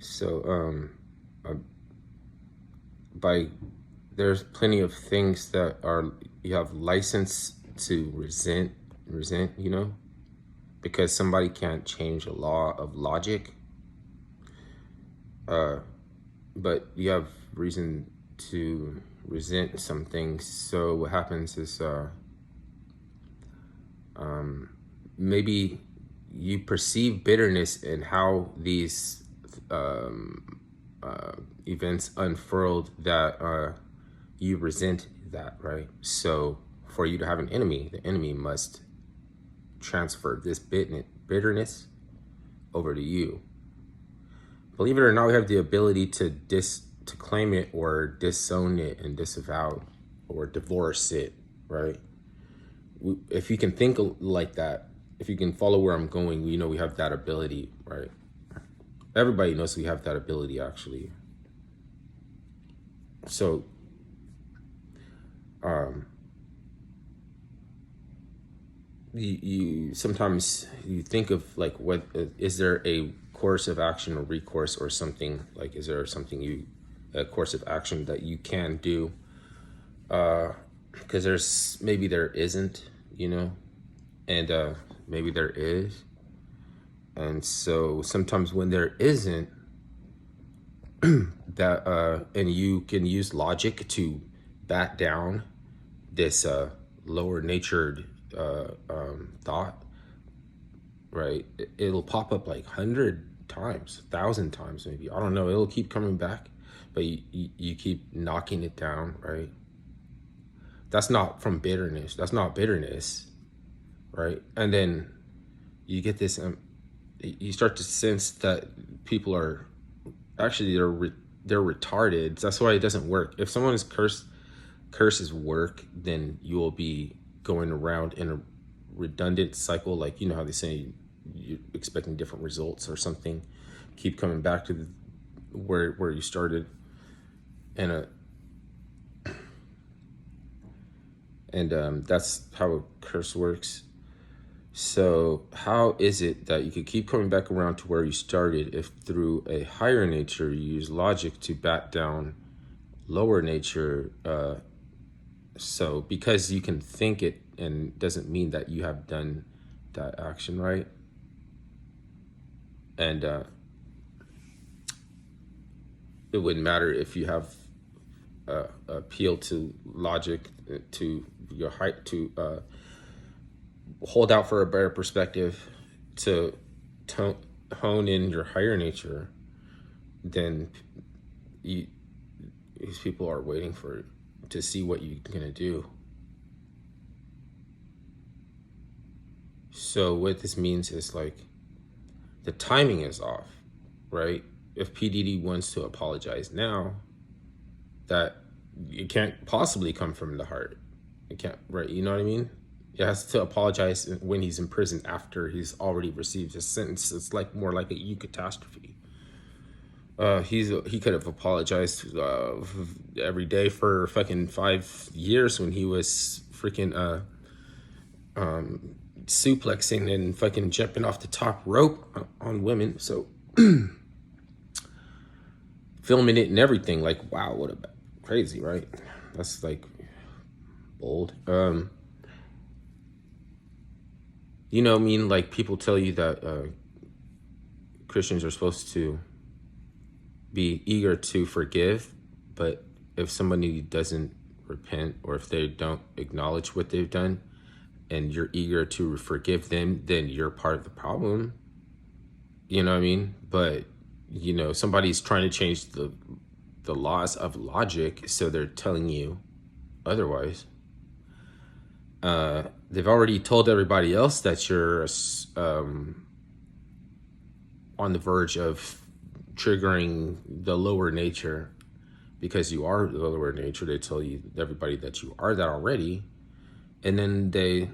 So, uh, by there's plenty of things that are you have license to resent, because somebody can't change a law of logic, but you have reason to resent some things. So what happens is maybe you perceive bitterness in how these events unfurled that you resent that, right? So for you to have an enemy, the enemy must transfer this bitterness over to you. Believe it or not, we have the ability to claim it or disown it and disavow or divorce it, right? If you can think like that, if you can follow where I'm going, we have that ability, right? Everybody knows we have that ability, actually. So, you sometimes you think of like, what is there a course of action or recourse or something, like, is there something a course of action that you can do? Because there isn't, and maybe there is. And so sometimes when there isn't, that and you can use logic to bat down this lower natured thought, right? It'll pop up like 100 times, 1,000 times, maybe, I don't know, it'll keep coming back, but you keep knocking it down, right? That's not from bitterness, that's not bitterness, right? And then you get this you start to sense that people are actually they're retarded. That's why it doesn't work. If someone is curses work, then you will be going around in a redundant cycle, like, how they say you're expecting different results or something, keep coming back to where you started. And that's how a curse works. So how is it that you could keep coming back around to where you started if through a higher nature you use logic to bat down lower nature? So because you can think it, and doesn't mean that you have done that action, right? And it wouldn't matter if you have appeal to logic, to your height, to hold out for a better perspective, to hone in your higher nature, then these people are waiting to see what you're gonna do. So what this means is, like, the timing is off, right? If P. Diddy wants to apologize now, that it can't possibly come from the heart. It can't, right? You know what I mean? He has to apologize when he's in prison after he's already received his sentence. It's like more like a eucatastrophe. He could have apologized every day for fucking 5 years when he was freaking suplexing and fucking jumping off the top rope on women. So filming it and everything, like, wow, what a crazy, right? That's like bold. I mean, like, people tell you that Christians are supposed to be eager to forgive, but if somebody doesn't repent, or if they don't acknowledge what they've done, and you're eager to forgive them, then you're part of the problem. You know what I mean? But somebody's trying to change the laws of logic, so they're telling you otherwise. They've already told everybody else that you're on the verge of triggering the lower nature, because you are the lower nature. They tell everybody that you are that already, and then they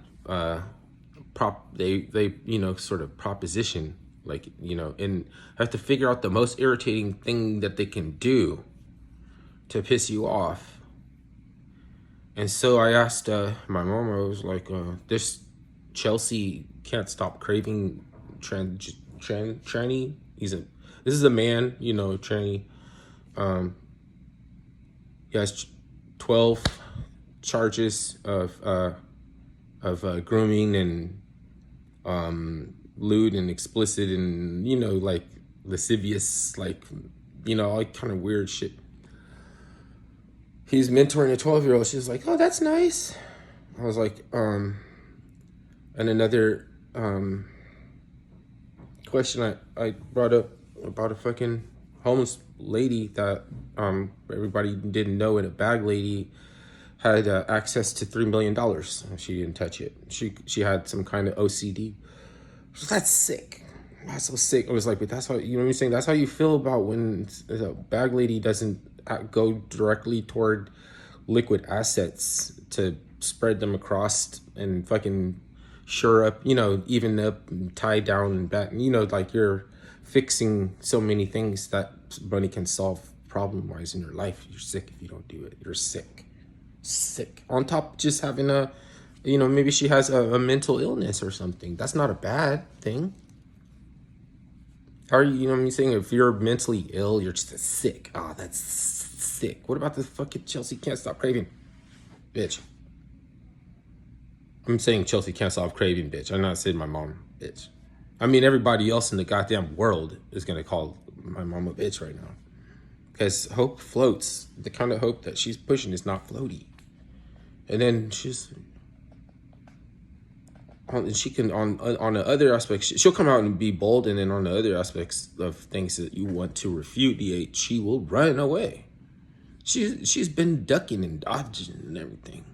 sort of proposition, like, and have to figure out the most irritating thing that they can do to piss you off. And so I asked my mom, I was like, this Chelsea can't stop craving tranny. This is a man, you know, attorney. He has 12 charges of grooming and lewd and explicit and, you know, like lascivious, like, you know, all kind of weird shit. He's mentoring a 12-year-old. She's like, oh, that's nice. I was like, and another question I brought up about a fucking homeless lady that everybody didn't know, and a bag lady had access to $3 million. She didn't touch it. She had some kind of OCD. That's sick. That's so sick. I was like, but that's how, you know what I'm saying? That's how you feel about when a bag lady doesn't go directly toward liquid assets to spread them across and fucking sure up, you know, even up and tie down and back, you know, like you're fixing so many things that money can solve problem wise in your life. You're sick if you don't do it. You're sick. Sick. On top of just having a, you know, maybe she has a mental illness or something. That's not a bad thing. Are you know what I'm saying? If you're mentally ill, you're just sick. Oh, that's sick. What about the fucking Chelsea can't stop craving? Bitch. I'm saying Chelsea can't stop craving, bitch. I'm not saying my mom, bitch. I mean, everybody else in the goddamn world is going to call my mom a bitch right now. Because hope floats. The kind of hope that she's pushing is not floaty. And then she can, on the other aspects, she'll come out and be bold. And then on the other aspects of things that you want to repudiate, she will run away. She's been ducking and dodging and everything.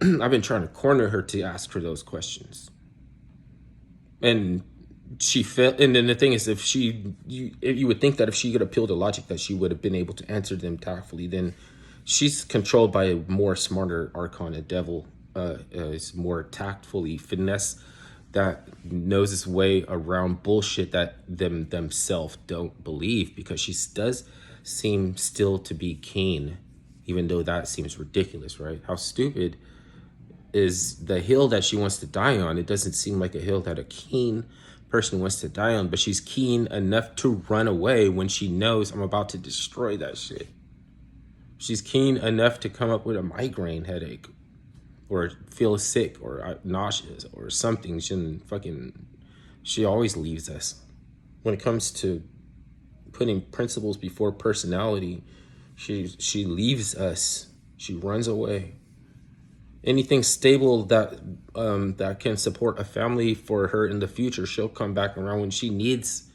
I've been trying to corner her to ask her those questions. And she failed. And then the thing is, if you would think that if she could appeal to logic, that she would have been able to answer them tactfully. Then she's controlled by a more smarter archon, a devil, is more tactfully finesse, that knows its way around bullshit that themselves don't believe, because she does seem still to be keen, even though that seems ridiculous, right? How stupid is the hill that she wants to die on? It doesn't seem like a hill that a keen person wants to die on, but she's keen enough to run away when she knows I'm about to destroy that shit. She's keen enough to come up with a migraine headache or feel sick or nauseous or something. She always leaves us. When it comes to putting principles before personality, she leaves us. She runs away. Anything stable that can support a family for her in the future, she'll come back around when she needs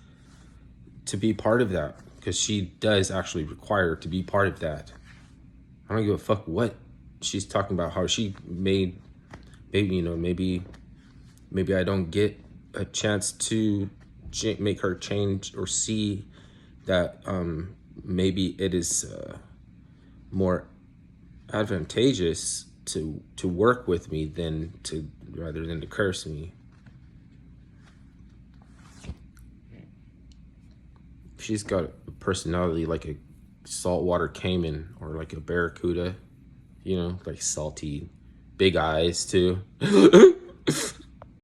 to be part of that, because she does actually require to be part of that. I don't give a fuck what she's talking about, how she made, maybe, you know, maybe I don't get a chance to make her change or see that maybe it is more advantageous to work with me rather than to curse me. She's got a personality like a saltwater caiman or like a barracuda, you know, like salty, big eyes too.